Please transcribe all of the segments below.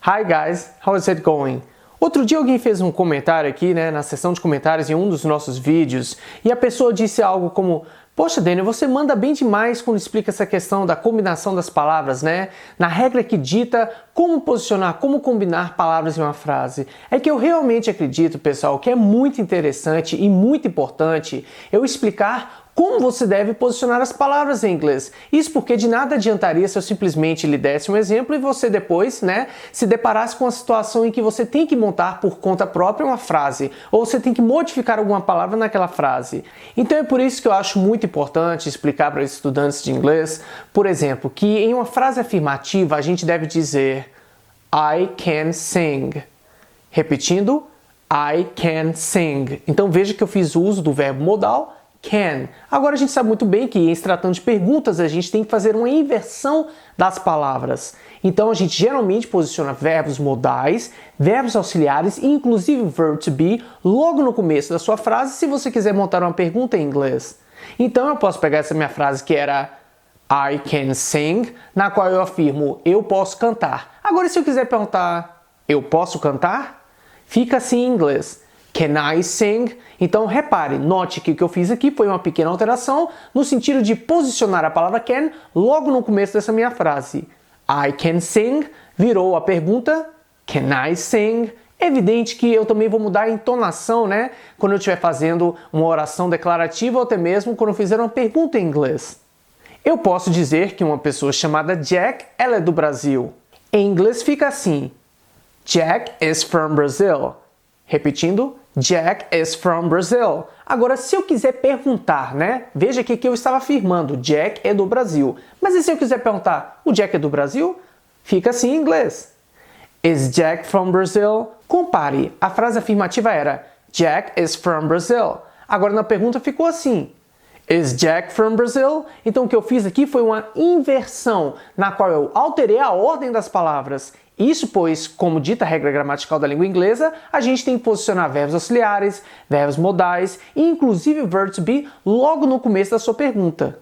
Hi guys, how is it going? Outro dia alguém fez um comentário aqui, na seção de comentários em um dos nossos vídeos, e a pessoa disse algo como: "Poxa, Daniel, você manda bem demais quando explica essa questão da combinação das palavras, Na regra que dita como posicionar, como combinar palavras em uma frase." É que eu realmente acredito, pessoal, que é muito interessante e muito importante eu explicar como você deve posicionar as palavras em inglês. Isso porque de nada adiantaria se eu simplesmente lhe desse um exemplo e você depois, se deparasse com uma situação em que você tem que montar por conta própria uma frase, ou você tem que modificar alguma palavra naquela frase. Então é por isso que eu acho muito importante explicar para os estudantes de inglês, por exemplo, que em uma frase afirmativa a gente deve dizer I can sing. Repetindo, I can sing. Então veja que eu fiz uso do verbo modal can. Agora a gente sabe muito bem que em se tratando de perguntas a gente tem que fazer uma inversão das palavras. Então a gente geralmente posiciona verbos modais, verbos auxiliares e inclusive o verb to be logo no começo da sua frase se você quiser montar uma pergunta em inglês. Então eu posso pegar essa minha frase que era I can sing, na qual eu afirmo eu posso cantar. Agora se eu quiser perguntar eu posso cantar, fica assim em inglês. Can I sing? Então repare, note que o que eu fiz aqui foi uma pequena alteração no sentido de posicionar a palavra can logo no começo dessa minha frase. I can sing virou a pergunta Can I sing? É evidente que eu também vou mudar a entonação, quando eu estiver fazendo uma oração declarativa ou até mesmo quando eu fizer uma pergunta em inglês. Eu posso dizer que uma pessoa chamada Jack, ela é do Brasil. Em inglês fica assim: Jack is from Brazil. Repetindo, Jack is from Brazil. Agora, se eu quiser perguntar, Veja aqui que eu estava afirmando, Jack é do Brasil. Mas e se eu quiser perguntar, o Jack é do Brasil? Fica assim em inglês. Is Jack from Brazil? Compare, a frase afirmativa era Jack is from Brazil. Agora na pergunta ficou assim: Is Jack from Brazil? Então o que eu fiz aqui foi uma inversão, na qual eu alterei a ordem das palavras. Isso pois, como dita a regra gramatical da língua inglesa, a gente tem que posicionar verbos auxiliares, verbos modais e inclusive o verb to be logo no começo da sua pergunta.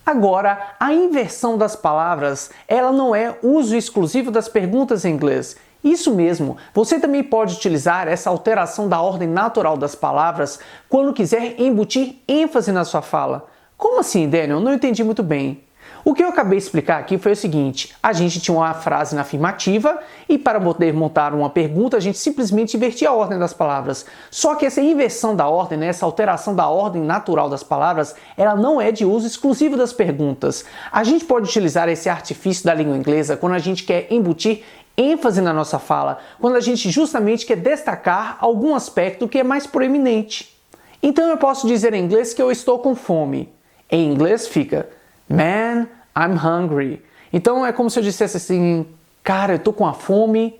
Agora, a inversão das palavras, ela não é uso exclusivo das perguntas em inglês. Isso mesmo, você também pode utilizar essa alteração da ordem natural das palavras quando quiser embutir ênfase na sua fala. Como assim, Daniel? Não entendi muito bem. O que eu acabei de explicar aqui foi o seguinte: a gente tinha uma frase na afirmativa e para poder montar uma pergunta a gente simplesmente invertia a ordem das palavras. Só que essa inversão da ordem, essa alteração da ordem natural das palavras, ela não é de uso exclusivo das perguntas. A gente pode utilizar esse artifício da língua inglesa quando a gente quer embutir ênfase na nossa fala, quando a gente justamente quer destacar algum aspecto que é mais proeminente. Então eu posso dizer em inglês que eu estou com fome. Em inglês fica Man, I'm hungry. Então é como se eu dissesse assim: cara, eu tô com a fome.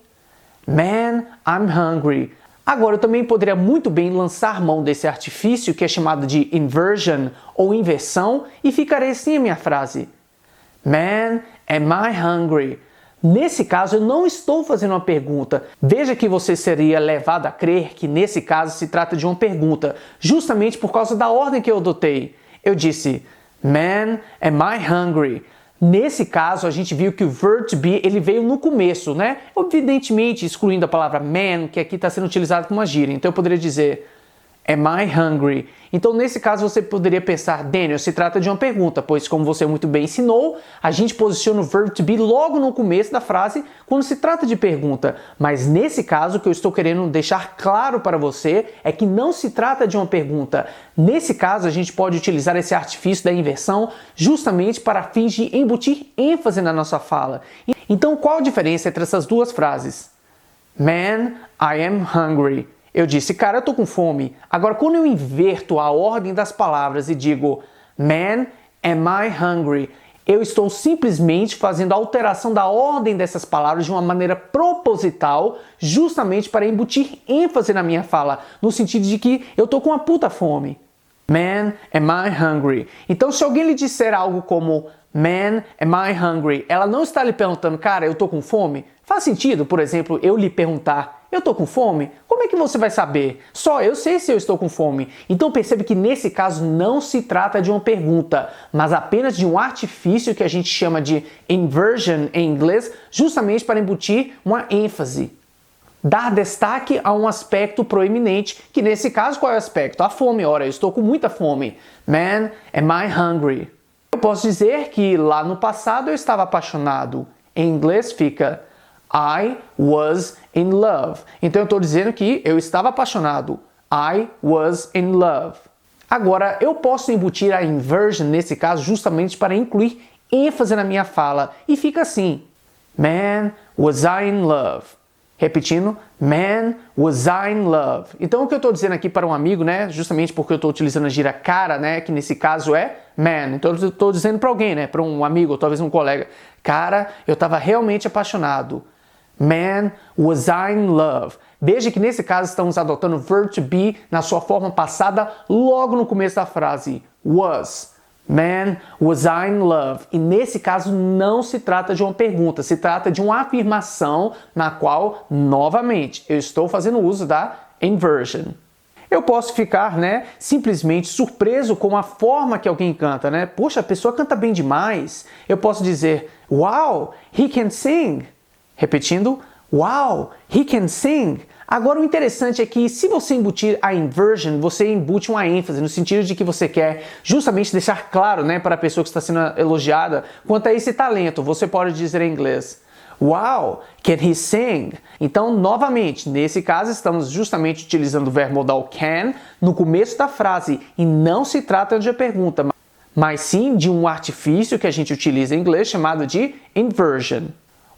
Man, I'm hungry. Agora eu também poderia muito bem lançar mão desse artifício que é chamado de inversion ou inversão e ficaria assim a minha frase: Man, am I hungry? Nesse caso eu não estou fazendo uma pergunta. Veja que você seria levado a crer que nesse caso se trata de uma pergunta, justamente por causa da ordem que eu adotei. Eu disse Man, am I hungry? Nesse caso, a gente viu que o verb to be ele veio no começo, Evidentemente, excluindo a palavra man, que aqui está sendo utilizado como uma gíria. Então eu poderia dizer Am I hungry? Então nesse caso você poderia pensar, Daniel, se trata de uma pergunta, pois como você muito bem ensinou, a gente posiciona o verb to be logo no começo da frase quando se trata de pergunta. Mas nesse caso o que eu estou querendo deixar claro para você é que não se trata de uma pergunta. Nesse caso a gente pode utilizar esse artifício da inversão justamente para fins de embutir ênfase na nossa fala. Então qual a diferença entre essas duas frases? Man, I am hungry. Eu disse, cara, eu tô com fome. Agora, quando eu inverto a ordem das palavras e digo Man, am I hungry? Eu estou simplesmente fazendo a alteração da ordem dessas palavras de uma maneira proposital, justamente para embutir ênfase na minha fala, no sentido de que eu tô com uma puta fome. Man, am I hungry? Então, se alguém lhe disser algo como Man, am I hungry? Ela não está lhe perguntando, cara, eu tô com fome? Faz sentido, por exemplo, eu lhe perguntar, eu tô com fome? Como é que você vai saber? Só eu sei se eu estou com fome. Então percebe que nesse caso não se trata de uma pergunta, mas apenas de um artifício que a gente chama de inversion em inglês, justamente para embutir uma ênfase. Dar destaque a um aspecto proeminente, que nesse caso qual é o aspecto? A fome. Ora, eu estou com muita fome. Man, am I hungry? Eu posso dizer que lá no passado eu estava apaixonado. Em inglês fica I was in love. Então eu estou dizendo que eu estava apaixonado. I was in love. Agora, eu posso embutir a inversion nesse caso justamente para incluir ênfase na minha fala. E fica assim. Man, was I in love? Repetindo, man, was I in love? Então o que eu estou dizendo aqui para um amigo, né, justamente porque eu estou utilizando a gíria cara, né, que nesse caso é man. Então eu estou dizendo para alguém, né, para um amigo, ou talvez um colega, cara, eu estava realmente apaixonado. Man, was I in love? Veja que nesse caso estamos adotando o verb to be na sua forma passada logo no começo da frase. Was. Man, was I in love? E nesse caso não se trata de uma pergunta, se trata de uma afirmação na qual, novamente, eu estou fazendo uso da inversion. Eu posso ficar, né, simplesmente surpreso com a forma que alguém canta, né? Poxa, a pessoa canta bem demais. Eu posso dizer, wow, he can sing. Repetindo, wow, he can sing. Agora o interessante é que se você embutir a inversion, você embute uma ênfase no sentido de que você quer justamente deixar claro, né, para a pessoa que está sendo elogiada quanto a esse talento. Você pode dizer em inglês, wow, can he sing? Então, novamente, nesse caso estamos justamente utilizando o verbo modal can no começo da frase e não se trata de uma pergunta, mas sim de um artifício que a gente utiliza em inglês chamado de inversion.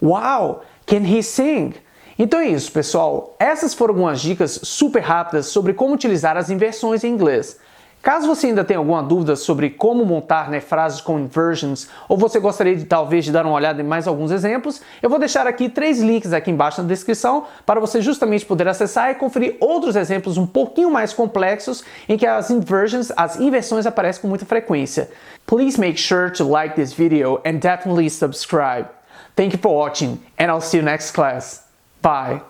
Wow, can he sing? Então é isso, pessoal. Essas foram algumas dicas super rápidas sobre como utilizar as inversões em inglês. Caso você ainda tenha alguma dúvida sobre como montar, né, frases com inversions, ou você gostaria de talvez de dar uma olhada em mais alguns exemplos, eu vou deixar aqui 3 links aqui embaixo na descrição para você justamente poder acessar e conferir outros exemplos um pouquinho mais complexos em que as inversions, as inversões aparecem com muita frequência. Please make sure to like this video and definitely subscribe. Thank you for watching and I'll see you next class. Bye.